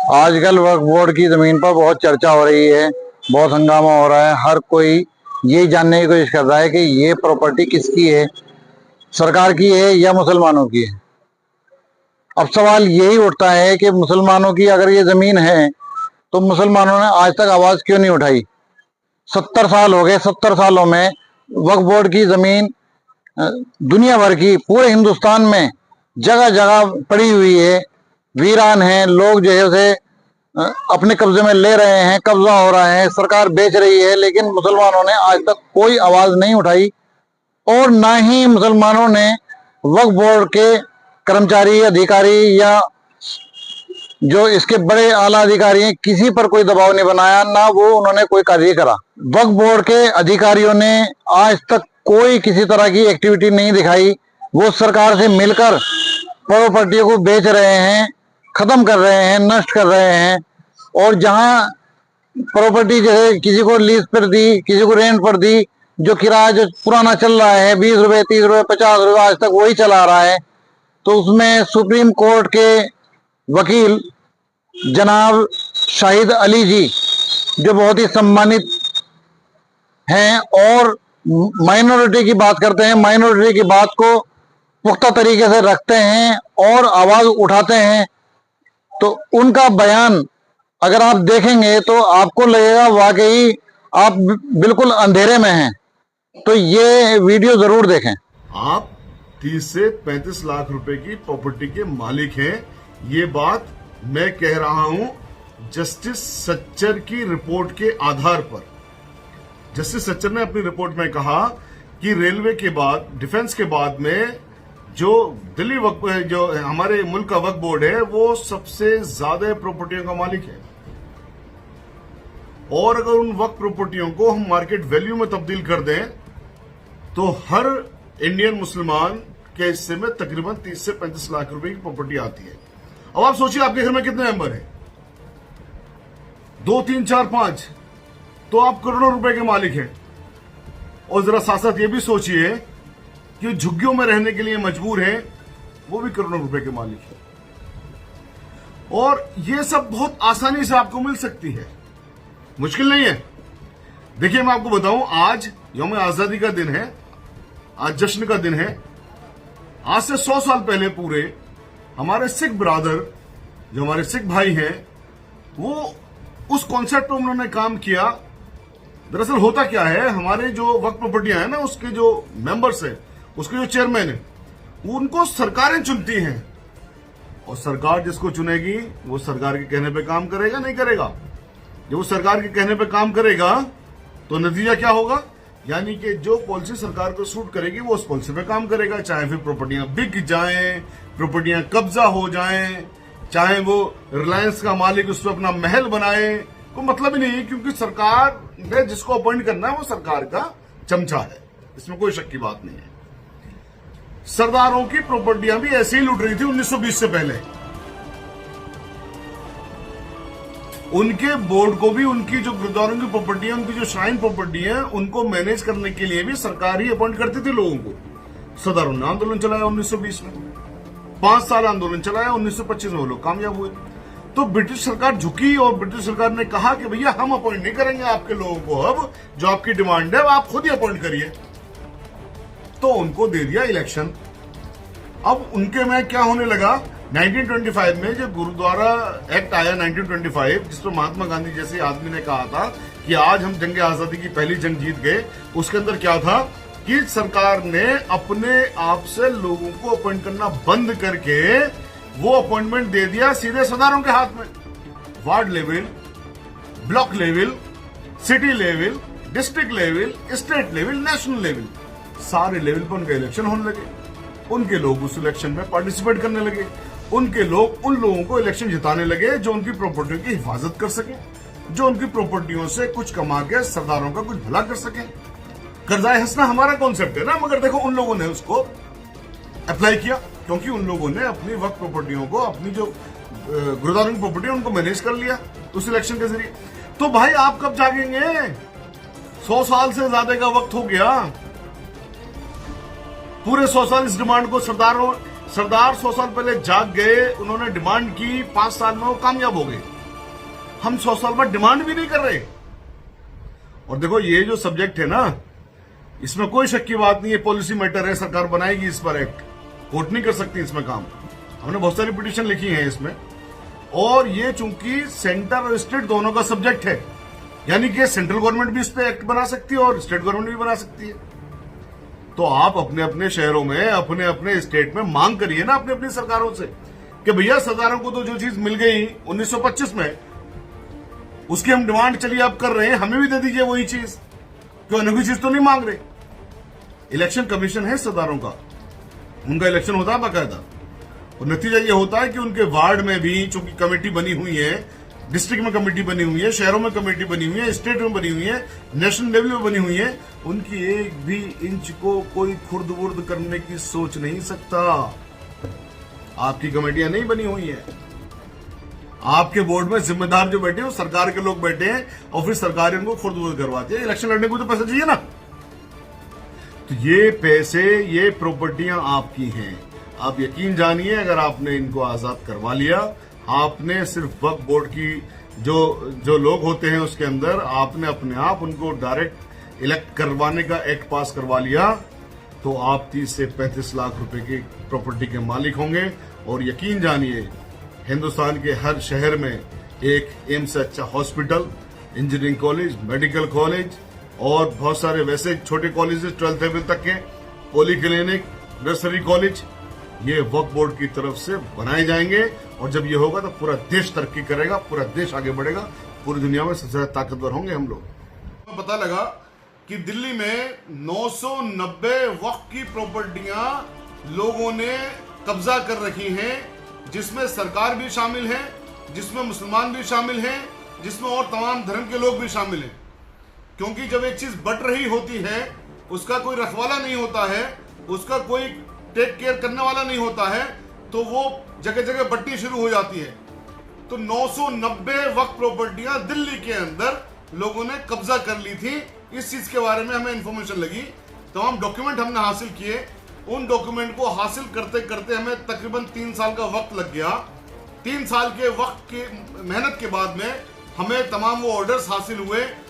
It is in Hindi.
आजकल वक्फ बोर्ड की जमीन पर बहुत चर्चा हो रही है, बहुत हंगामा हो रहा है। हर कोई यही जानने की कोशिश कर रहा है कि ये प्रॉपर्टी किसकी है, सरकार की है या मुसलमानों की है। अब सवाल यही उठता है कि मुसलमानों की अगर ये जमीन है तो मुसलमानों ने आज तक आवाज क्यों नहीं उठाई। 70 साल हो गए, 70 सालों में वक्फ बोर्ड की जमीन दुनिया भर की, पूरे हिंदुस्तान में जगह जगह पड़ी हुई है, वीरान है। लोग जो है उसे अपने कब्जे में ले रहे हैं, कब्जा हो रहा है, सरकार बेच रही है, लेकिन मुसलमानों ने आज तक कोई आवाज नहीं उठाई। और ना ही मुसलमानों ने वक्फ बोर्ड के कर्मचारी, अधिकारी या जो इसके बड़े आला अधिकारी हैं, किसी पर कोई दबाव नहीं बनाया, ना वो उन्होंने कोई कार्य करा। वक्फ बोर्ड के अधिकारियों ने आज तक कोई किसी तरह की एक्टिविटी नहीं दिखाई। वो सरकार से मिलकर प्रॉपर्टियों को बेच रहे हैं, खत्म कर रहे हैं, नष्ट कर रहे हैं। और जहां प्रॉपर्टी जैसे किसी को लीज पर दी, किसी को रेंट पर दी, जो किराया जो पुराना चल रहा है 20 रुपए, 30 रुपए, 50 रुपए, आज तक वही चला रहा है, तो उसमें सुप्रीम कोर्ट के वकील जनाब शाहिद अली जी, जो बहुत ही सम्मानित हैं और माइनॉरिटी की बात करते हैं, माइनॉरिटी की बात को पुख्ता तरीके से रखते हैं और आवाज उठाते हैं, तो उनका बयान अगर आप देखेंगे तो आपको लगेगा वाकई आप बिल्कुल अंधेरे में हैं। तो ये वीडियो जरूर देखें। आप 30 से 35 लाख रुपए की प्रॉपर्टी के मालिक हैं, ये बात मैं कह रहा हूं जस्टिस सच्चर की रिपोर्ट के आधार पर। जस्टिस सच्चर ने अपनी रिपोर्ट में कहा कि रेलवे के बाद, डिफेंस के बाद में जो दिल्ली वक्फ, जो हमारे मुल्क का वक्फ बोर्ड है, वो सबसे ज्यादा प्रॉपर्टियों का मालिक है। और अगर उन वक्फ प्रॉपर्टियों को हम मार्केट वैल्यू में तब्दील कर दें तो हर इंडियन मुसलमान के हिस्से में तकरीबन 30 से 35 लाख रुपए की प्रॉपर्टी आती है। अब आप सोचिए आपके घर में कितने मेंबर हैं, 2, 3, 4, 5, तो आप करोड़ों रुपए के मालिक हैं। और जरा साथ साथ ये भी सोचिए कि झुग्गियों में रहने के लिए मजबूर हैं, वो भी करोड़ों रुपए के मालिक हैं। और ये सब बहुत आसानी से आपको मिल सकती है, मुश्किल नहीं है। देखिए मैं आपको बताऊं, आज यौम आजादी का दिन है, आज जश्न का दिन है। आज से 100 साल पहले पूरे हमारे सिख ब्रादर, जो हमारे सिख भाई हैं, वो उस कॉन्सेप्ट पर उन्होंने काम किया। दरअसल होता क्या है, हमारे जो वक्फ प्रॉपर्टियां हैं ना, उसके जो मेंबर्स हैं, उसके जो चेयरमैन है, उनको सरकारें चुनती हैं। और सरकार जिसको चुनेगी वो सरकार के कहने पे काम करेगा, नहीं करेगा। जब वो सरकार के कहने पे काम करेगा तो नतीजा क्या होगा, यानी कि जो पॉलिसी सरकार को सूट करेगी वो उस पॉलिसी पे काम करेगा। चाहे फिर प्रॉपर्टियां बिक जाएं, प्रॉपर्टियां कब्जा हो जाएं, चाहे वो रिलायंस का मालिक उस पर अपना महल बनाए, कोई मतलब ही नहीं है, क्योंकि सरकार ने जिसको अपॉइंट करना है वो सरकार का चमचा है, इसमें कोई शक की बात नहीं है। सरदारों की प्रॉपर्टियां भी ऐसे ही लूट रही थी 1920 से पहले। उनके बोर्ड को भी, उनकी जो गुरुद्वारों की प्रॉपर्टी है, उनकी जो श्राइन प्रॉपर्टी है, उनको मैनेज करने के लिए भी सरकार ही अपॉइंट करती थी लोगों को। सरदारों ने आंदोलन चलाया 1920 में, 5 साल आंदोलन चलाया, 1925 में वो लोग कामयाब हुए। तो ब्रिटिश सरकार झुकी और ब्रिटिश सरकार ने कहा कि भैया हम अपॉइंट नहीं करेंगे आपके लोगों को, अब जो आपकी डिमांड है वो आप खुद ही अपॉइंट करिए। तो उनको दे दिया इलेक्शन। अब उनके में क्या होने लगा, 1925 में जो गुरुद्वारा एक्ट आया 1925, जिसमें महात्मा गांधी जैसे आदमी ने कहा था कि आज हम जंग आजादी की पहली जंग जीत गए, उसके अंदर क्या था कि सरकार ने अपने आप से लोगों को अपॉइंट करना बंद करके वो अपॉइंटमेंट दे दिया सीधे सरदारों के हाथ में। Ward level, block level, city level, district level, state level, national level, सारे लेवल पर उनके इलेक्शन होने लगे। उनके लोग उस इलेक्शन में पार्टिसिपेट करने लगे। उनके लोग उन लोगों को इलेक्शन जिताने लगे जो उनकी प्रॉपर्टियों की हिफाजत कर सके, जो उनकी प्रॉपर्टियों से कुछ कमा के सरदारों का कुछ भला कर सके। कर्जाए हंसना हमारा कॉन्सेप्ट है ना, मगर देखो उन लोगों ने उसको अप्लाई किया, क्योंकि उन लोगों ने अपनी वक्त प्रॉपर्टियों को, अपनी जो गुरुद्वारों की प्रॉपर्टी उनको मैनेज कर लिया उस इलेक्शन के जरिए। तो भाई आप कब जागेंगे, 100 साल से ज्यादा का वक्त हो गया, पूरे 100 साल इस डिमांड को सरदार 100 साल पहले जाग गए, उन्होंने डिमांड की, 5 साल में वो कामयाब हो गए। हम 100 साल बाद डिमांड भी नहीं कर रहे। और देखो ये जो सब्जेक्ट है ना, इसमें कोई शक की बात नहीं है, पॉलिसी मैटर है, सरकार बनाएगी इस पर एक्ट, कोर्ट नहीं कर सकती इसमें काम। हमने बहुत सारी पिटीशन लिखी है इसमें, और ये चूंकि सेंटर और स्टेट दोनों का सब्जेक्ट है, यानी कि सेंट्रल गवर्नमेंट भी इस पे एक्ट बना सकती है और स्टेट गवर्नमेंट भी बना सकती है। तो आप अपने अपने शहरों में, अपने अपने स्टेट में मांग करिए ना अपनी अपनी सरकारों से कि भैया सरदारों को तो जो चीज मिल गई 1925 में, उसकी हम डिमांड चलिए आप कर रहे हैं, हमें भी दे दीजिए वही चीज, क्यों अन्य कोई चीज तो नहीं मांग रहे। इलेक्शन कमीशन है सरदारों का, उनका इलेक्शन होता है बाकायदा, और नतीजा ये होता है कि उनके वार्ड में भी चूंकि कमेटी बनी हुई है, डिस्ट्रिक्ट में कमेटी बनी हुई है, शहरों में कमेटी बनी हुई है, स्टेट में बनी हुई है, नेशनल लेवल में बनी हुई है, उनकी एक भी इंच को कोई खुर्द बुर्द करने की सोच नहीं सकता। आपकी कमेटियां नहीं बनी हुई है, आपके बोर्ड में जिम्मेदार जो बैठे हैं वो सरकार के लोग बैठे हैं, और फिर सरकार उनको खुर्द बुर्द करवाती है। इलेक्शन लड़ने को तो पैसा चाहिए ना, तो ये पैसे, ये प्रॉपर्टियां आपकी हैं। आप यकीन जानिए, अगर आपने इनको आजाद करवा लिया, आपने सिर्फ वक्फ बोर्ड की जो लोग होते हैं उसके अंदर आपने अपने आप उनको डायरेक्ट इलेक्ट करवाने का एक्ट पास करवा लिया, तो आप 30 से 35 लाख रुपए की प्रॉपर्टी के मालिक होंगे। और यकीन जानिए, हिंदुस्तान के हर शहर में एक एम्स से अच्छा hospital, engineering college, medical college और बहुत सारे वैसे छोटे कॉलेजेस 12th लेवल तक के, पॉली क्लिनिक, नर्सरी कॉलेज, ये वक्फ बोर्ड की तरफ से बनाए जाएंगे। और जब ये होगा तो पूरा देश तरक्की करेगा, पूरा देश आगे बढ़ेगा, पूरी दुनिया में सबसे ज्यादा ताकतवर होंगे हम लोग। पता लगा कि दिल्ली में 990 वक्फ की प्रॉपर्टियां लोगों ने कब्जा कर रखी हैं, जिसमें सरकार भी शामिल है, जिसमें मुसलमान भी शामिल हैं, जिसमें और तमाम धर्म के लोग भी शामिल हैं। क्योंकि जब एक चीज बट रही होती है, उसका कोई रखवाला नहीं होता है, उसका कोई टेक केयर करने वाला नहीं होता है, तो वो जगह जगह बट्टी शुरू हो जाती है। तो 990 वक्फ प्रॉपर्टियां दिल्ली के अंदर लोगों ने कब्जा कर ली थी। इस चीज के बारे में हमें इंफॉर्मेशन लगी, तमाम डॉक्यूमेंट हमने हासिल किए। उन डॉक्यूमेंट को हासिल करते करते हमें तकरीबन 3 साल का वक्त लग गया। 3 साल के वक्त की मेहनत के बाद में हमें तमाम वो ऑर्डर्स हासिल हुए।